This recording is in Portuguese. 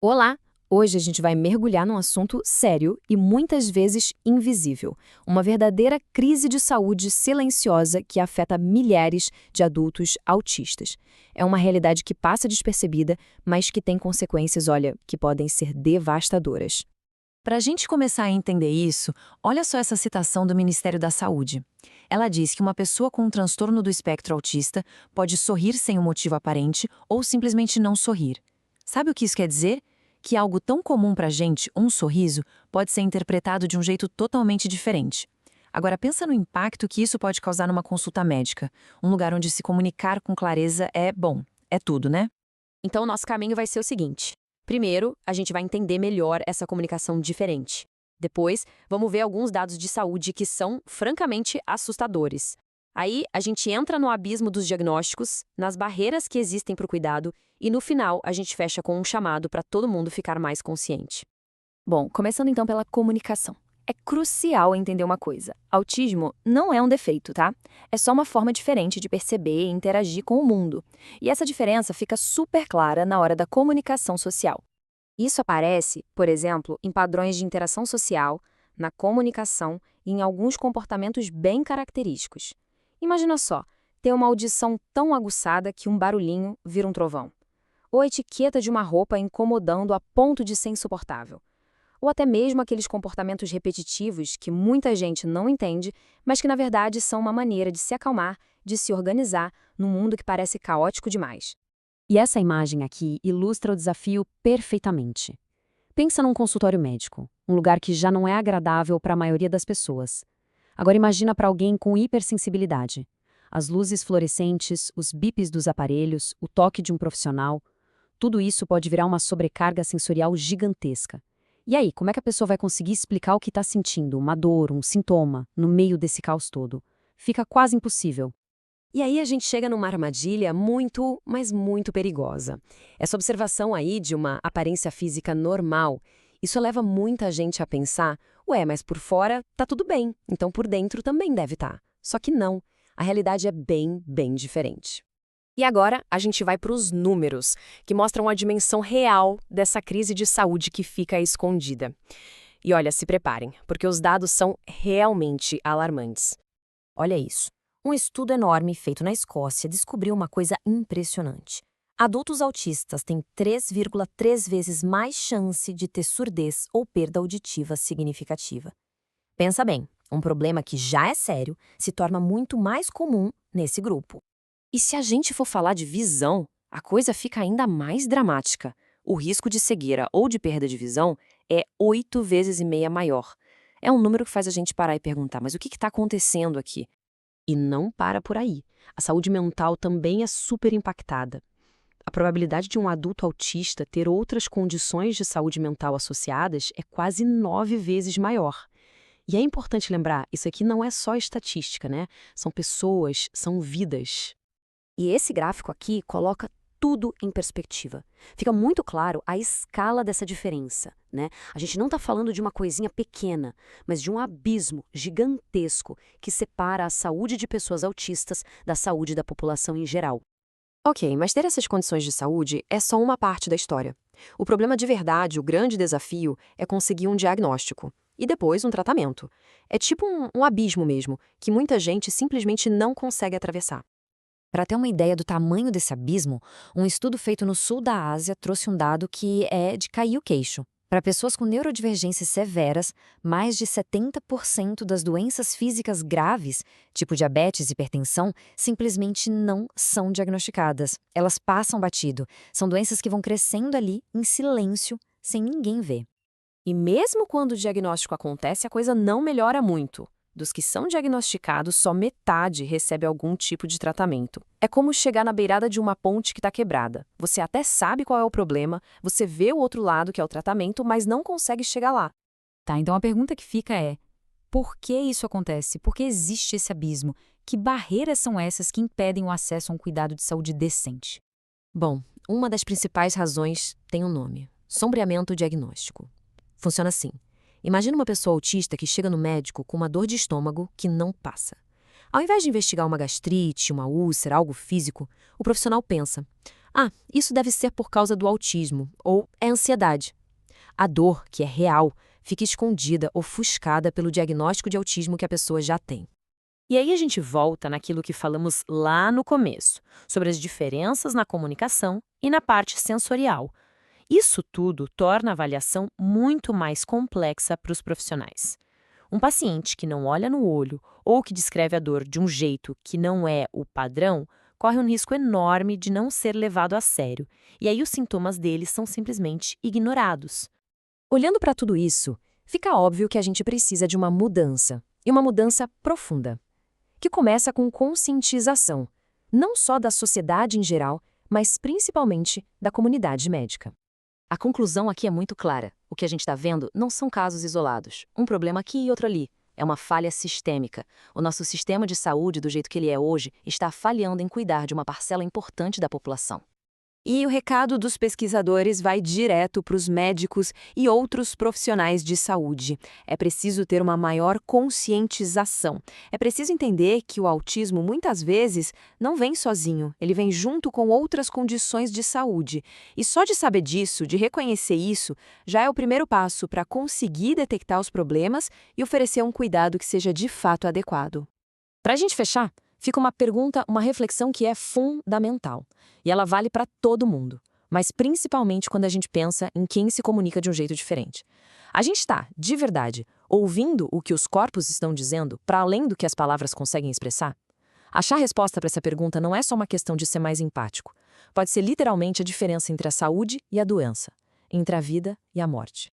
Olá! Hoje a gente vai mergulhar num assunto sério e muitas vezes invisível. Uma verdadeira crise de saúde silenciosa que afeta milhares de adultos autistas. É uma realidade que passa despercebida, mas que tem consequências, olha, que podem ser devastadoras. Para a gente começar a entender isso, olha só essa citação do Ministério da Saúde. Ela diz que uma pessoa com um transtorno do espectro autista pode sorrir sem um motivo aparente ou simplesmente não sorrir. Sabe o que isso quer dizer? Que algo tão comum para a gente, um sorriso, pode ser interpretado de um jeito totalmente diferente. Agora pensa no impacto que isso pode causar numa consulta médica, um lugar onde se comunicar com clareza é, bom, é tudo, né? Então, o nosso caminho vai ser o seguinte. Primeiro, a gente vai entender melhor essa comunicação diferente. Depois, vamos ver alguns dados de saúde que são, francamente, assustadores. Aí, a gente entra no abismo dos diagnósticos, nas barreiras que existem para o cuidado, e no final, a gente fecha com um chamado para todo mundo ficar mais consciente. Bom, começando então pela comunicação. É crucial entender uma coisa: autismo não é um defeito, tá? É só uma forma diferente de perceber e interagir com o mundo. E essa diferença fica super clara na hora da comunicação social. Isso aparece, por exemplo, em padrões de interação social, na comunicação e em alguns comportamentos bem característicos. Imagina só, ter uma audição tão aguçada que um barulhinho vira um trovão. Ou a etiqueta de uma roupa incomodando a ponto de ser insuportável. Ou até mesmo aqueles comportamentos repetitivos que muita gente não entende, mas que na verdade são uma maneira de se acalmar, de se organizar num mundo que parece caótico demais. E essa imagem aqui ilustra o desafio perfeitamente. Pensa num consultório médico, um lugar que já não é agradável para a maioria das pessoas. Agora imagina para alguém com hipersensibilidade. As luzes fluorescentes, os bips dos aparelhos, o toque de um profissional, tudo isso pode virar uma sobrecarga sensorial gigantesca. E aí, como é que a pessoa vai conseguir explicar o que está sentindo, uma dor, um sintoma, no meio desse caos todo? Fica quase impossível. E aí a gente chega numa armadilha muito, mas muito perigosa. Essa observação aí de uma aparência física normal, isso leva muita gente a pensar, ué, mas por fora tá tudo bem, então por dentro também deve estar. Só que não, a realidade é bem, bem diferente. E agora a gente vai para os números, que mostram a dimensão real dessa crise de saúde que fica escondida. E olha, se preparem, porque os dados são realmente alarmantes. Olha isso. Um estudo enorme feito na Escócia descobriu uma coisa impressionante. Adultos autistas têm 3,3 vezes mais chance de ter surdez ou perda auditiva significativa. Pensa bem, um problema que já é sério se torna muito mais comum nesse grupo. E se a gente for falar de visão, a coisa fica ainda mais dramática. O risco de cegueira ou de perda de visão é 8 vezes e meia maior. É um número que faz a gente parar e perguntar, mas o que está acontecendo aqui? E não para por aí. A saúde mental também é super impactada. A probabilidade de um adulto autista ter outras condições de saúde mental associadas é quase 9 vezes maior. E é importante lembrar, isso aqui não é só estatística, né? São pessoas, são vidas. E esse gráfico aqui coloca tudo em perspectiva. Fica muito claro a escala dessa diferença, né? A gente não está falando de uma coisinha pequena, mas de um abismo gigantesco que separa a saúde de pessoas autistas da saúde da população em geral. Ok, mas ter essas condições de saúde é só uma parte da história. O problema de verdade, o grande desafio, é conseguir um diagnóstico e depois um tratamento. É tipo um abismo mesmo, que muita gente simplesmente não consegue atravessar. Para ter uma ideia do tamanho desse abismo, um estudo feito no sul da Ásia trouxe um dado que é de cair o queixo. Para pessoas com neurodivergências severas, mais de 70% das doenças físicas graves, tipo diabetes e hipertensão, simplesmente não são diagnosticadas. Elas passam batido. São doenças que vão crescendo ali, em silêncio, sem ninguém ver. E mesmo quando o diagnóstico acontece, a coisa não melhora muito. Dos que são diagnosticados, só metade recebe algum tipo de tratamento. É como chegar na beirada de uma ponte que está quebrada. Você até sabe qual é o problema, você vê o outro lado, que é o tratamento, mas não consegue chegar lá. Tá, então a pergunta que fica é: por que isso acontece? Por que existe esse abismo? Que barreiras são essas que impedem o acesso a um cuidado de saúde decente? Bom, uma das principais razões tem um nome: sombreamento diagnóstico. Funciona assim. Imagina uma pessoa autista que chega no médico com uma dor de estômago que não passa. Ao invés de investigar uma gastrite, uma úlcera, algo físico, o profissional pensa: Ah, isso deve ser por causa do autismo, ou é ansiedade. A dor, que é real, fica escondida, ofuscada pelo diagnóstico de autismo que a pessoa já tem. E aí a gente volta naquilo que falamos lá no começo, sobre as diferenças na comunicação e na parte sensorial. Isso tudo torna a avaliação muito mais complexa para os profissionais. Um paciente que não olha no olho ou que descreve a dor de um jeito que não é o padrão corre um risco enorme de não ser levado a sério, e aí os sintomas dele são simplesmente ignorados. Olhando para tudo isso, fica óbvio que a gente precisa de uma mudança, e uma mudança profunda, que começa com conscientização, não só da sociedade em geral, mas principalmente da comunidade médica. A conclusão aqui é muito clara. O que a gente está vendo não são casos isolados, um problema aqui e outro ali. É uma falha sistêmica. O nosso sistema de saúde, do jeito que ele é hoje, está falhando em cuidar de uma parcela importante da população. E o recado dos pesquisadores vai direto para os médicos e outros profissionais de saúde. É preciso ter uma maior conscientização. É preciso entender que o autismo, muitas vezes, não vem sozinho. Ele vem junto com outras condições de saúde. E só de saber disso, de reconhecer isso, já é o primeiro passo para conseguir detectar os problemas e oferecer um cuidado que seja de fato adequado. Para a gente fechar, fica uma pergunta, uma reflexão que é fundamental. E ela vale para todo mundo, mas principalmente quando a gente pensa em quem se comunica de um jeito diferente. A gente está, de verdade, ouvindo o que os corpos estão dizendo para além do que as palavras conseguem expressar? Achar a resposta para essa pergunta não é só uma questão de ser mais empático. Pode ser literalmente a diferença entre a saúde e a doença, entre a vida e a morte.